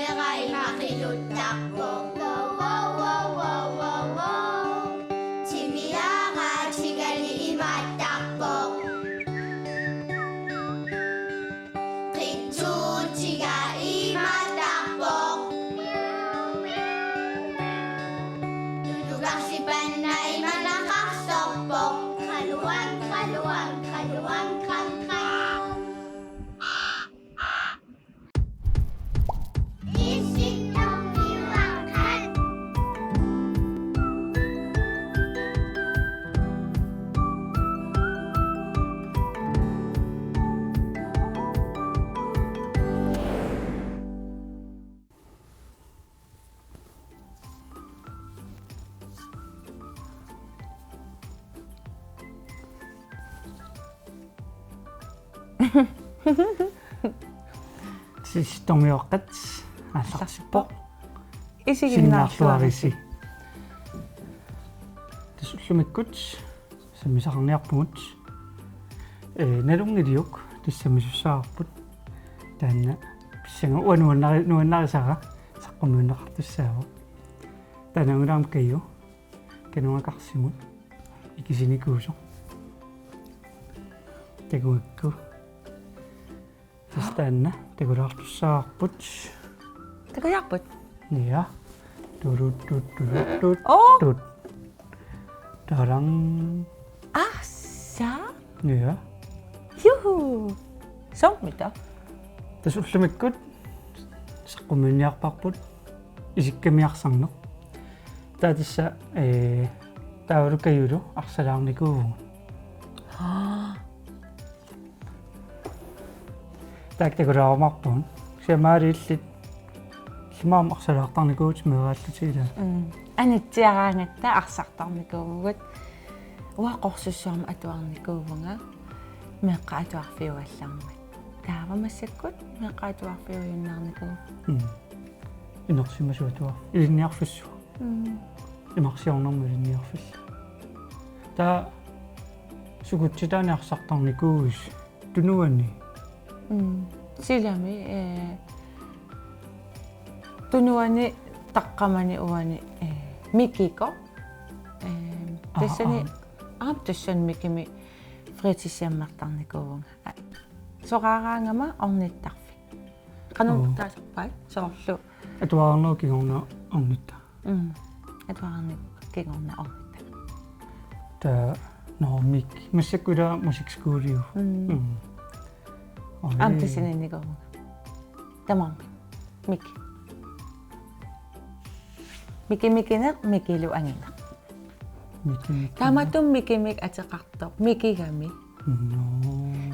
Merai makilutako. Wow, wow, wow, wow, wow. Chimiara chigali imatako. Ritsu chiga imatako. Dudugak si panay malakaksopok. Kaluan, kaluan, kaluan, kangkang. Isip ng iwakan. Sistormiorqat алларсиппоq Isiginnaarluarisi. тассуллумиккут саммисақарниарпугут налунгилиук тассамисуссаарпут таанна писсанга уануаннарисара саққумууннеқартуссаава таанангулаам кайю кануакарсимут икисиникуусо тагуакку тастанна тагулаартуссаарпут Takuyaakput. Ja. Tut. Oh, Tut. Tarang. sa? Ja. Juhu. So, mitä? Tässä ullumikkut. Saqqumiunniarparput. Isikkamiarsarneq. Taatissa taavulukayulu arsalaarnikuuvugu. Taaktakulaarmarpun. Siamaaliillit Maam arsalaartarnikuut meeraallutigila. Anitsiaraangatta arsartarnikuugut. Uaqorsussuarma atuarnikuuvunga. Meeqqa atuarfiuallarmat. Taavamassakut meeqqa atuarfiujunnaarnikuuv. Inersimasuatua. Ilinniarfussu. Imarsiornermu ilinniarfussu. Taa sukutsitaani arsartarnikuugus tunuani. Silami tunuani taqqamani uani mikiko. Tassani tassan mikimi fritidsjammartarnikuuvunga. Soqaaraangama ornittarfi. Qanum taasarpai soorlu. Atuarnoo kigorna ornitta. Atuarni kigorna ornitta. Taa normik. Massakula musikskuuliu. Amtisinennikuuvunga. Tamam. Miki. Mikimikineq mikilu angina. Tamatum mikimik ateqartoq mikigami. No.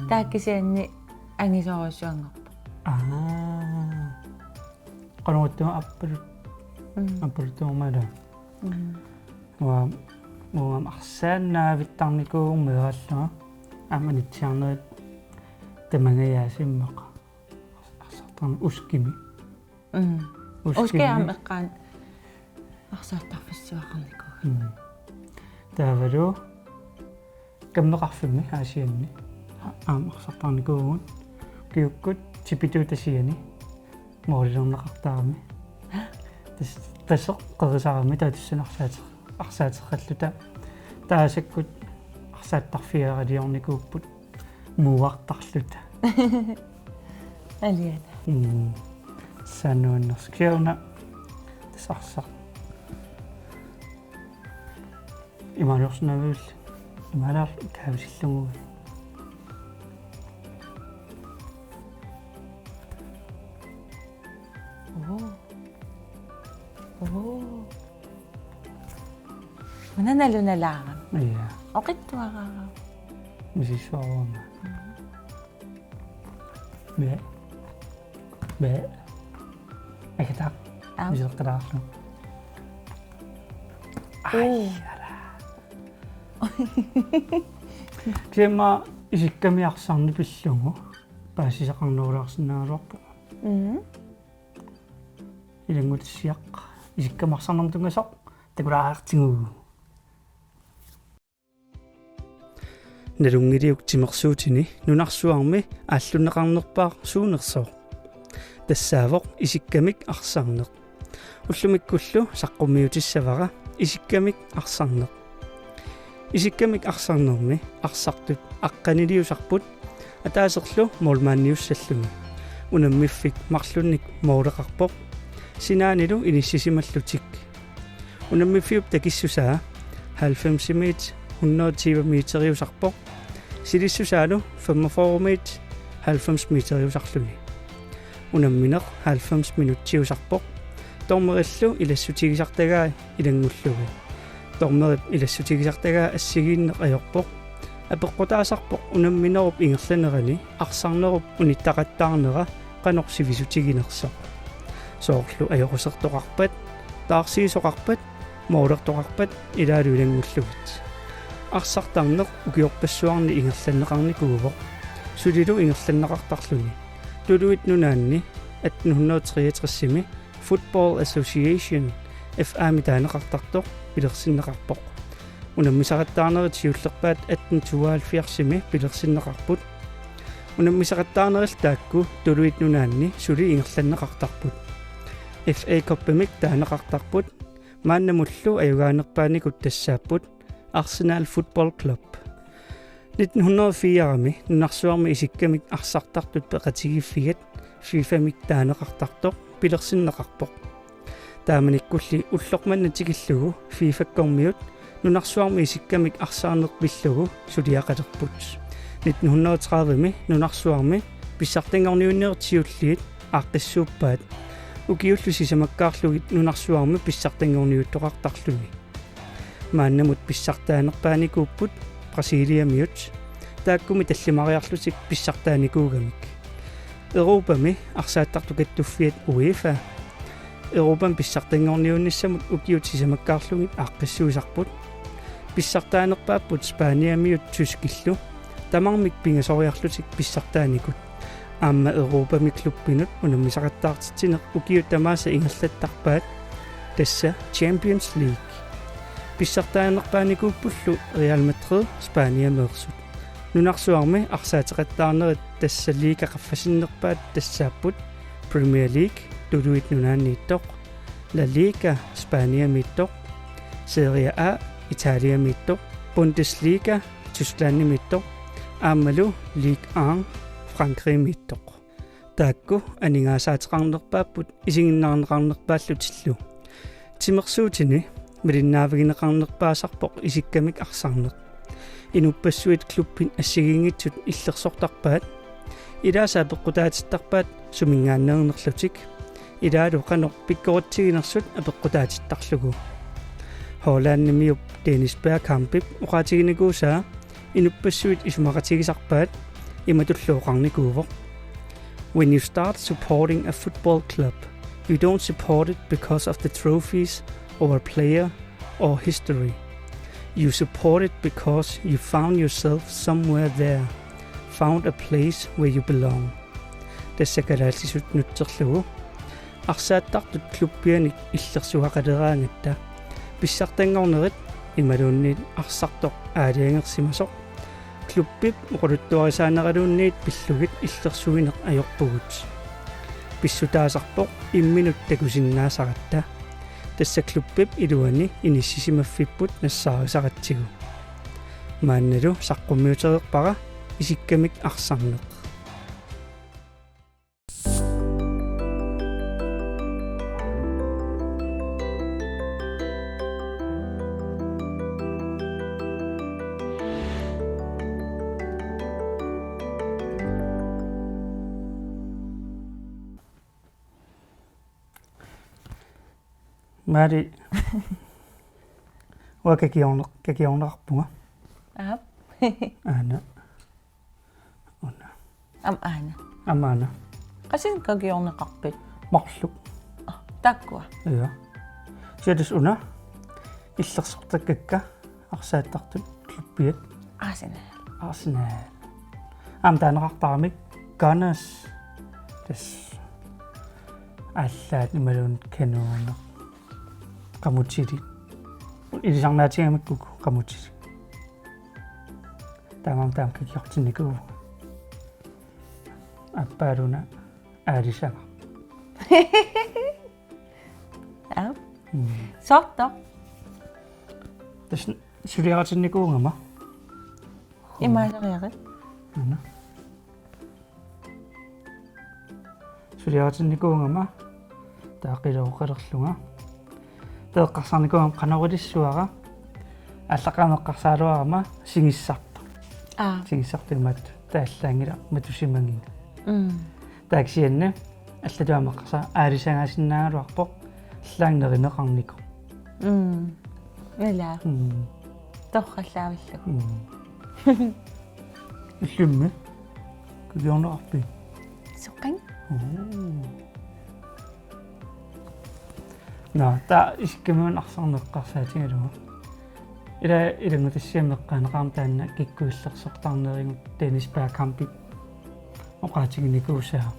Taakkisianni angisorusuanngorpu. Qanuuttuma appalut. Appaluttuumala. Muam arsaannaavittarnikuugun meeraalluga amanitsiarnerit tamangayaasimmeqa. Arsartarni uskimi. Uskiam eqqaan arsaattarfissuaqarnikuuga. Taavalu kammeqarfimmi aasianni arsartarnikuugun kiukkut tipituutasiani moorilerneqartaarmi tasseq qerisarami taatussanarsaatiq arsaateqalluta taasakkut arsaattarfiaqaliornikuupput muuartarluta Aliana. Sanuunnerskiuna tasarsaq ималерснавил ималаар каавиллугу Mananalunalaangan. ия Oqittuaraaga. мисисуаруама бе ахтаа мисеққалаарлу кема исиккамиарсарни пиллугу паасисақарнуулаарсинааруарпу илангутиссиақ исиккамарсарнартунгасоқ такулааартигугу налунгилиук тимерсуутини нунарсуарми ааллунеқарнерпаа суунерсоо тассаавоқ исиккамик арсарнеқ уллумиккуллу саққуммиутиссавара исиккамик арсарнеқ исиккамик арсарнерми арсартут аққанилиусарпут атаасерлу муулмаанниуссаллуги унаммиффик марлунник моулеқарпоқ синаанилу иниссисималлутик унаммиффиуп такиссусаа 90 мит 120 метериусарпоқ силиссусаалу 45 мит 90 метериусарлуги унамминеқ 90 минутсиусарпоқ тормериллу илассутигисартагаа илангуллугу тормерип илассутигисартагаа ассигииннеқ аёрпоқ апеққутаасарпоқ унамминеруп ингерланерани арсарнеруп униттақаттаарнера канорсивисутигинерсоқ соорлу аёқусертоқарпат таарсиисоқарпат моолертоқарпат илаалуилангуллугит арсартарнеқ укиорпассуарни ингерланнеқарникуугоқ сулилу ингерланнеқартарлуни тулуит нунаанни 1863-ми Football Association FA-ми таанеқартартоқ пилерсиннеқарпоқ унаммисақаттаарнерит сиуллерпаат 1872-ми пилерсиннеқарпут унаммисақаттаарнерил таакку тулуит нунаанни сули ингерланнеқартарпут FA Cup-мик таанеқартарпут мааннамуллу аюгаанерпааникут тассааппут Arsenal Football Club 1904-ми нунарсуарми исиккамик арсартартут пеқатигиффигат FIFA-мик таанеқартартоқ пилерсиннеқарпоқ тааманиккулли уллорманнатигиллугу FIFA-ккормиут нунарсуарми исиккамик арсаарнерпиллугу сулиақалерпут 1930-ми нунарсуарми писсартангорниуннеертиуллиит ааққиссууппаат укиуллу сисамаккаарлугит нунарсуарми писсартангорниуттоқартарлуни мааннамут писсартаанерпааникууппут Brasiliamiut тааккуми таллимариарлутик писсартааникуугамик Европами арсааттартукаттуффиат UEFA Европан писсартангорниунниссамут укиутсисамаккаарлугит ааққиссуисарпут писсартаанерпааппут Спааниамиут тускиллу тамармик пингасориарлутик писсартааникут аама Европами клуббинут унаммисақаттаартитсинеқ укиут тамааса ингерлаттарпаат тасса Champions League писсартаанерпааникууппуллу Real Madrid Спааниамеерсут нунарсуарми арсаатеқаттаарнерит тасса лига қаффасиннерпаат тассааппут Premier League тулуит нунааннииттоқ La Liga Спааниамииттоқ Serie A Италиамииттоқ Bundesliga Тysкланнимииттоқ аамалу Ligue 1 Франкримииттоқ таакку анингаасаатеқарнерпааппут исигиннаарнеқарнерпааллутиллу тимерсуутини милиннаавагинеқарнерпаасарпоқ исиккамик арсарнеқ инуппассуит клубпин ассигингитсут иллерсортарпаат илаасаа пеққутаатиттарпаат сумингааннернерлутик илаалу қанор пиккорутсигинерсут апеққутаатиттарлугу Hollandнэмиуп Dennis Bergkamp уқаатигинекуусаа инуппассуит исумақатигисарпаат иматуллуоқарникуувоқ When you start supporting a football club, you don't support it because of the trophies or a player or history. You support it because you found yourself somewhere there, found a place where you belong. Тассакалааллисут нутсерлугу арсааттартут клуббианик иллерсуақалераангатта писсартангорнерит ималуунниит арсартоқ аалиангерсимасоқ клуббип уқулуттуарисаанералуунниит пиллугит иллерсуинеқ аёрпугут писсутаасарпоқ имминут такусиннаасаратта тасса клуббип илуани иниссисимаффиппут нассаарисаратсигу маанналу саққуммиутереқпара исиккамик арсарнеқ мари какиорнеқарпунга аап аана аана амаана qasин какиорнеқарпит марлук таккуа я сиадис уна иллерсортаккакка арсааттартут клуббиат Arsenal таанеқартарамик Gunners тас аллаат ималуун кануунеқ qamutili илисарнаатингамиккуку qamutili таам кикиортинникуу аппаалуна аалисага Ap. Sorto. Tässä syrjäytsin niinku ungama. Imaaleriaqit. Anna. Syrjäytsin niinku ungama. Taaqiluuqalerlunga. Teeqqarsarnikuam qanarulissuara. Allaqameqqarsaaluarama singissarta. Singissartumat taallaangila matusimangin. Taaksianne allatuameqqarsa aalisangaasinnaagaluarpoq llaangнеринеқарнику. Нила. Торраллаавиллу. Иллумми. Кугиорнеқарпи. Соққан. No, ta iskemon arsorneqqarsaatigaluga. Ilangutassiammeqqaanaqaam taanna kikkuillersortarneringu tennisbaakampi. Oqaatiginiikuusaa.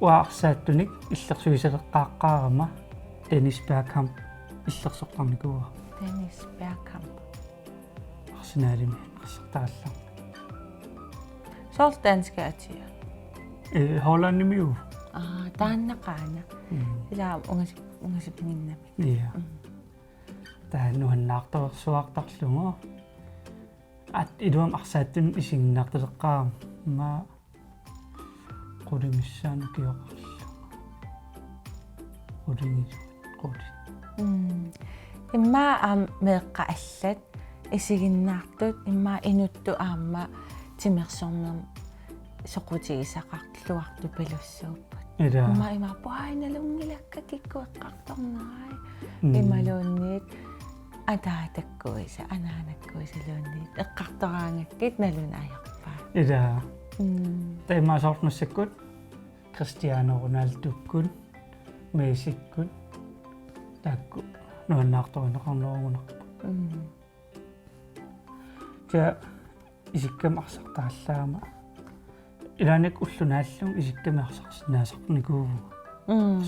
Uaarsaattunik illersuisaleqqaaqqaarama tennisbaakamp illersortarnikuuga. Tennisbaakamp. Arsenaalimi qassartaalla. Sool danske atia. Hollandimiu. Taannaqaana. Ila ungasipinginnami. Ja. Taannuannaartorsuartarlunga. At iduam arsaattum isinnaarteleqqaam ma qulimissaana kioqarlu. Qulingit quli. Imma meeqqaallat isiginnaartut imma inuttu aamma timersornam soqutigisaqartluartu pilussuuppat. Imma ima puainalungilakka kikkueqqartornerai. Imaluunniit ataatakkuisa anaanakkuisa luunniit eqqartoraangakkit nalunaajorpaa. Ida. Taimasornersakkut Cristiano Ronaldo-kun Messi-kun taakku nuannaartorinneqarnerungunarpa. Ja isikkam arsartaallaama ilaanik ullunaallung isikkam arsarsinnaasarnikuuvu.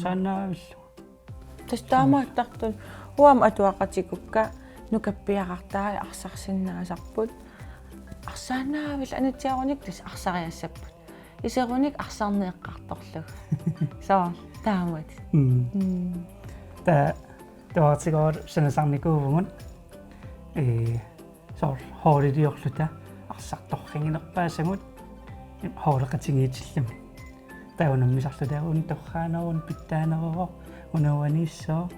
Saannaavillu. Tastaamaattartun huam atuaqatikukka nukappiaqartaa arsarsinnaasarput арсаанаавил анатиаруник тас арсариассаппут исеруник арсаарнеэккарторлуг соо таамат таатигоор санасарникуувгун соор хоолидиорлута арсарторхингинерпаасагут хоолеқатингиитиллами таунаммисарлута ун торхаанерун питтаанереро унауаниссоо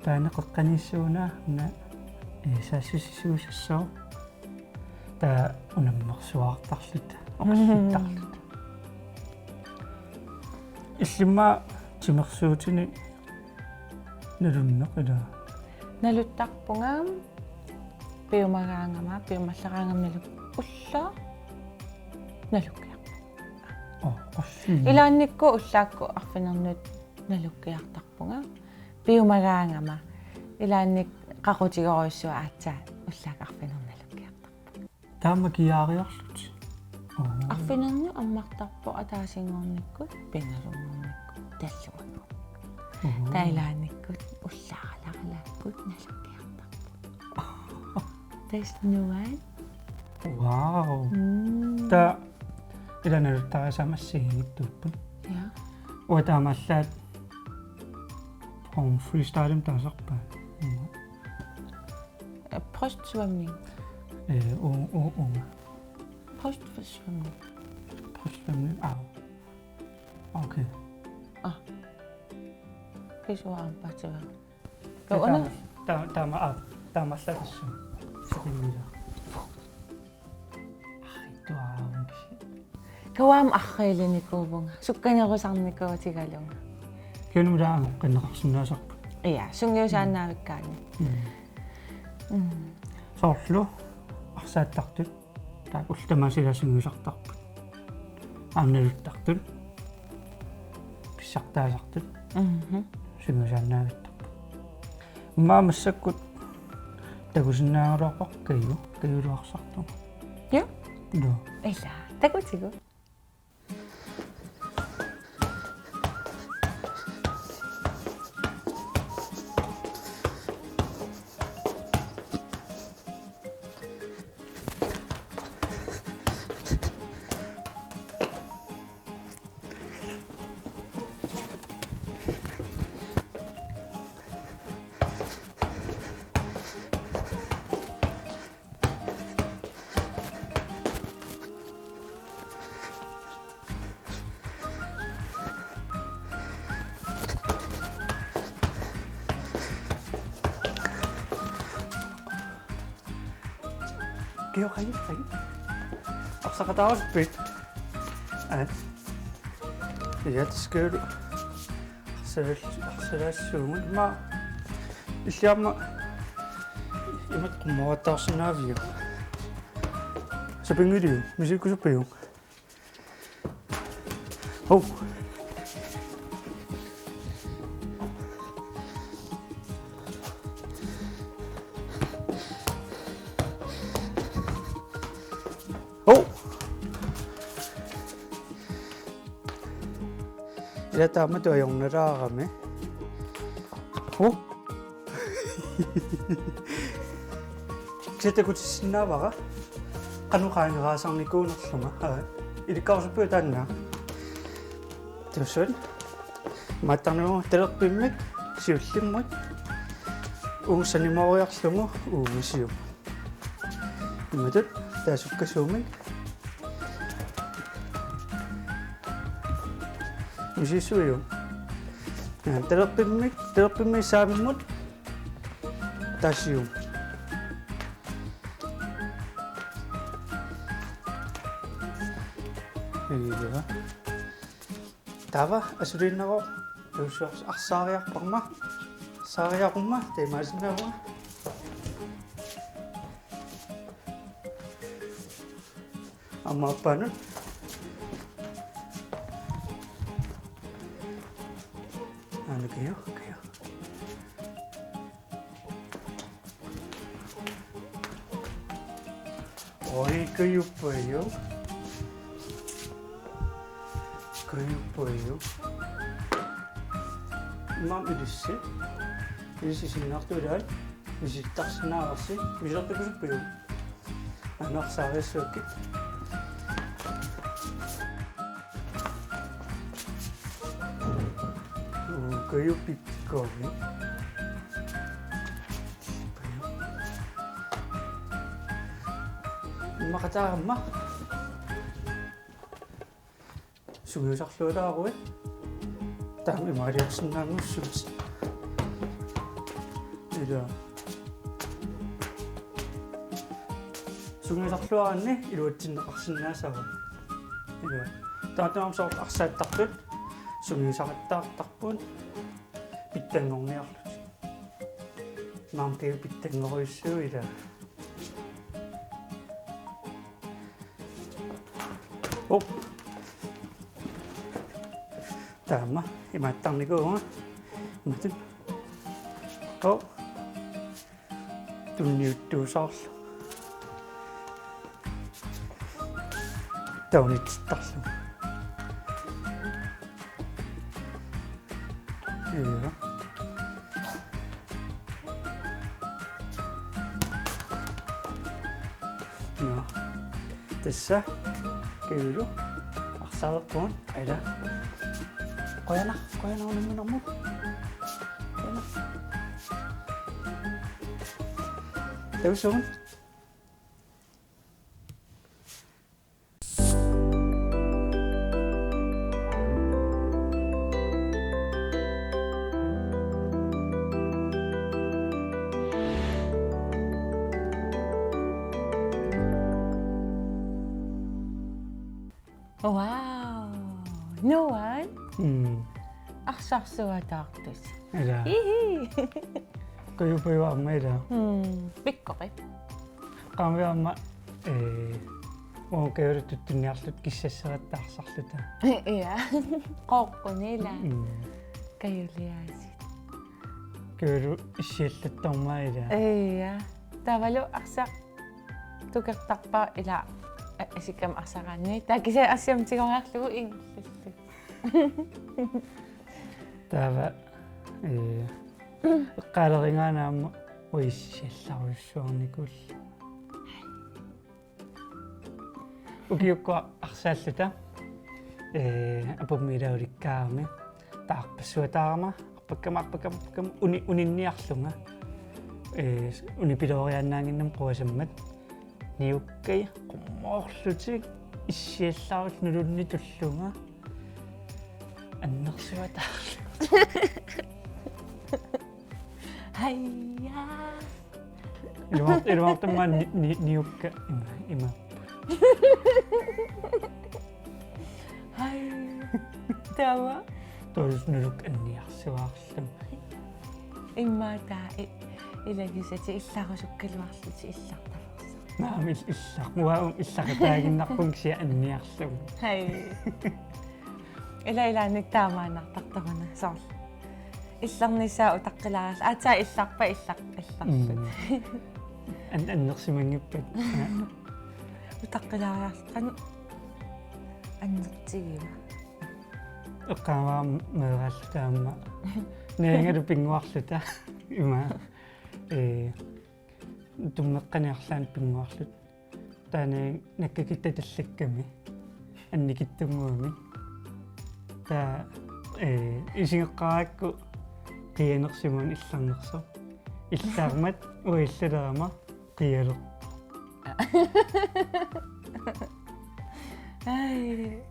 таанеқеққаниссууна на сассисисуусассоо та унаммерсуаартарлута оқаллиттарлута иллимма тимерсуутини налуннеқила налуттарпунгаам пиумагаангама пиумаллараангам налук улла налуккиарпа қолли илаанникку уллаакку арфинернут налуккиартарпунга пиумагаангама илаанник qaqutigoruissua aatsaa ullaak arfinernalukiartarpu таама киаариарлут арфинерну аммартарпу атаасингорниккут пингалунгорникку таллугу тайлааниккут уллаараларалааккут налукиартарпу тэснуан вау та иланерутарисамассигингиттуппут я уатаамаллаат freestyle таасарпаа Brystsvømning. Brystsvømning. Brystsvømning. Okay. Det så bare til hvad. Der er masser af så. Kawam akhailini kubunga. Sukkanerusarnikua tigalunga. Kenumdaa qinneqarsinnaasarp. Ja, sungiusaannaavikkaani. Soorlu arsaattartut taak ultamaasilasinguisartarput aannaluttartut pissartaasartut singusaannaavittarput maamassakut takusinnaaruarpoq kayuluarsartu Ja. no Illa, takutigu. Keo kain. Aksakataarpit. Ja, skøru. Aksalassuungut ma иллаама имат qummuattaarsinaaviu. Sapingiliu, misikkusuppiu. Oh. Oh. Ila taama tuajornalaarami. Oh. Kisatakutissinaavara qanuqaangeraasarnikuunerlunga ilikkaarsuppuu taannaa tussun maattarnugu talerpimmik siullimmut uussanimoriarlungu uumisium immatut taasukkasuumik misissuiu talerpimmi saamimmut taasium iya tava asulinneror tuussuars arsaariaqumma teemaasinnaavuma ammaappaanut anukiyo oi kuyuppayu Mam idissi sinnaartulaat misittarsinaavarsi misertakusuppigu anarsaariassuukki kuyuppikkoorni maqataaramma sugiusarluulaaruit taami maaliarsinnaangussut ila sugiusarluaranni iluatsinneqarsinnaasava ila taatamaamsoor arsaattartut sugiusaqattaartarpun pittangorniarlut maamtiu pittangoriussuu ila oh taama imaattarnikuunga imatun oh tunniuttuusaarlu taunitsittarlu iya no tässä kiulu arsalerpuun ila qoyana unimminermut qoyana tausuun Wow. No one? Arsarsuataartus. ila Hihi. kuyuppiuarma ila Pikkoqi. qaamiaamma keurututtunniarlut kissasserattaarsarluta Iya. Qoqqunila. Kayuliaasit. keuru issiallattormaa ila Iya. Tavalu arsaq tukertarpa ila asikam arsaqanni. Takisa assiamtigoriarlugu ingillallu. taava eqqaaleringaanaamma uissiallarussuarnikulla ukiukkua arsaalluta apummiilaulikkaarmi taarpassuataarama arpakkam uninniarlunga unipiloriannaanginnam quasammat niukkaya qummoorlutik issiallarut nulunni tullunga annersuataarlu Hayya. Ilmaartammaan niukka ima. Hai. Tawa. Toisnuluk anniarsuaarlum. Immaata iлагисати илларусуккалуарлути иллартаферса. Naamil иллaq muaum иллaqataaginnarpun kisia anniarlum. Hai. Илаилааник таамаанартартарна соор. Илларнissaa утаққилаарал аатаа илларпа илларлут. Аннерсимангиппат. Утаққилаариарлқан аннертигима. Эққаваа меэраллутаама. Нeengalu pinguarluta ima tummeqqaniarlaan pinguarlut taane nakkakittatallukkami annikittunguumi ta isingeqqarakku qianersimun illarnerso illaarmat uillulerama qialu Ai.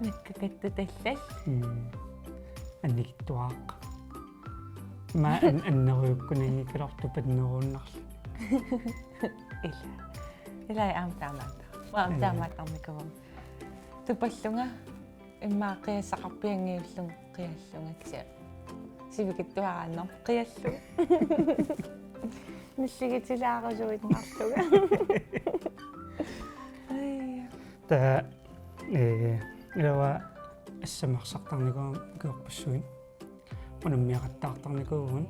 Nakkakittatallas. анникиттуаақ ма аннеруйуккунангикалартупаннерууннарлу Илай аамтаамаата. Аамтаамаатарникавам. Тупаллунга иммаақиассақарпиангиуллун қиаллунга кися. Сивикиттуарааннер қиаллу. Ниллигитилаарусуитнарлуга. Ай. та илава ассамарсартарникуум куорпассуин унаммиақаттаартарникуугун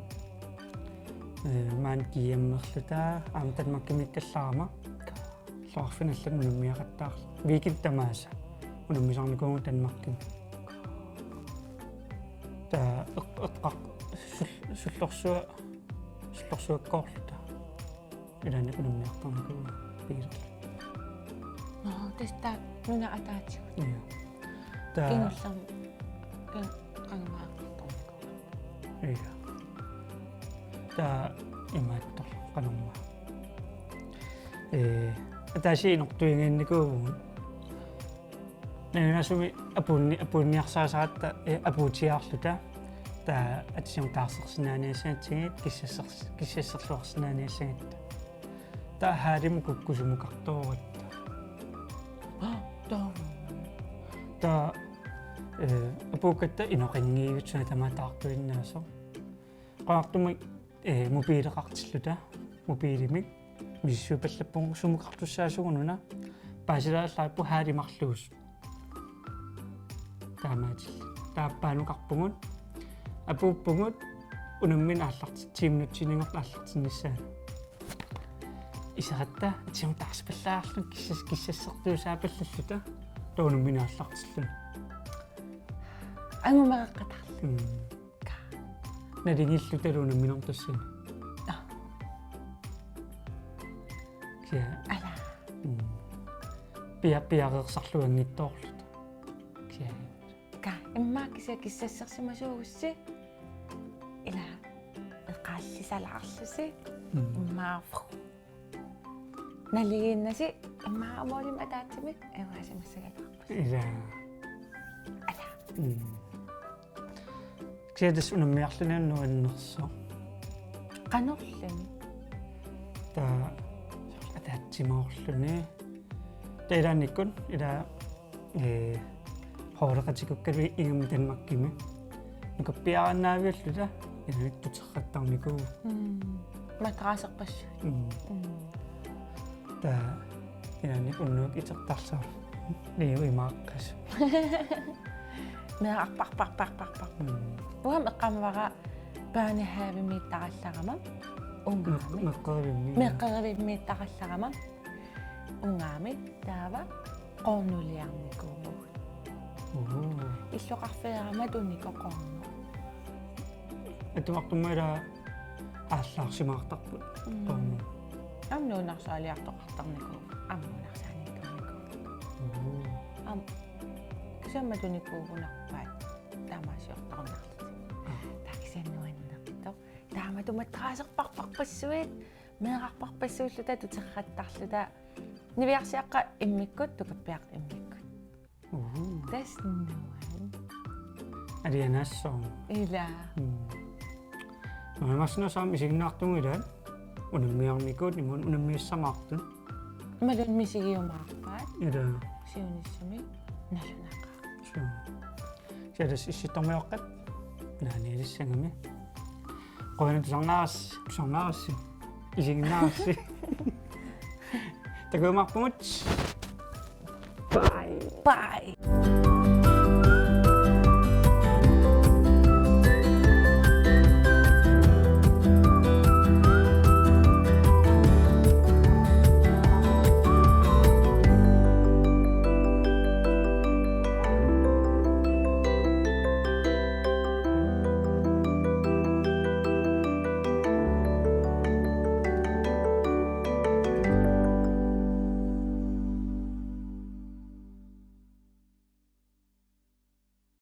маан киаммерлутаа аамтанмаккимиккаллаарама лоорфиналлан унаммиақаттаар викиттамааса унаммисарникуугун танмарким та эққақ суллорсуаккоорлута иланик унаммиартарникуугун пигилл Теста нуна атаатсиг. та Кинуллам канмаақартарникуа. та имааттор канарма атаси нортуингинникуугун нанасуми апуунниарсаасаратта апуутиаарлута та атсиум таарсерсинааниасаатсигит киссассерлуарсинааниасагитта та хаалим куккусумукарторуат та апукатта иноқингиивитсуна таматаартуиннаасо qaartumik mobiileqartillута mobiilimik миссуупаллаппун сумукартуссаасугунуна паасилааллаарпу хаалимарлуус таамаатил тааппаанукарпугут апууппугут унаммин аалларти 10 минутсинигорт ааллартиннссаа исаратта атсиум таарспаллаарлу киссассертуусаапаллаллута тоонуммин ааллартиллун Ангумеққатарлу. налингиллуталуна минортассина кия Ала. пиареерсарлуангиттоорлута кия Иммааккися киссассерсимасуугусси ила эққааллисалаарлуси иммаафу налигиннаси иммаамолим атаатсимик эваасимассагалаарпас иса ала киадас унаммиарлунааннуаннерсо канорлани та атаатсимоорлуни таилааниккун ила хоорекатикуккалуи ингам танмаккими никоппиараннаавиаллута илуиттутерраттарникуу матраасерпассу та илааник уннук итертарсаа ниуимааққас меарпарпарпарпарпар уам эққамвара паанихаавимииттаралларама унгаами меққеривимииттаралларама унгаами таава қорнулиарникуу иллоқарфиарама туникоқорну атуаққуммала ааллаарсимаартарпут тоорну амнуунарсаалиартоқартарникуу амнуунарсааникуникуу ам кисамматуникуугунарпаат таамаасиортарнарлути таксаннуаннерто тааматуматтраасерпарпарпассуит меэқарпарпассууллута тутерраттарлута нивиарсиаққа иммиккут тукаппиақ иммиккут таснуан алианассоо ила маснасаами сигнаартунгилаа Unammiarnikut imun unammiissamaqtun. Malun misigiumaarpaat Ida siunissami nalunaqa. so. Siadas issittormioqqat naaniilissangami. Qoyna tusarnaarassi. Isinginnaarassi. Takuumarpumut. Bye. Bye.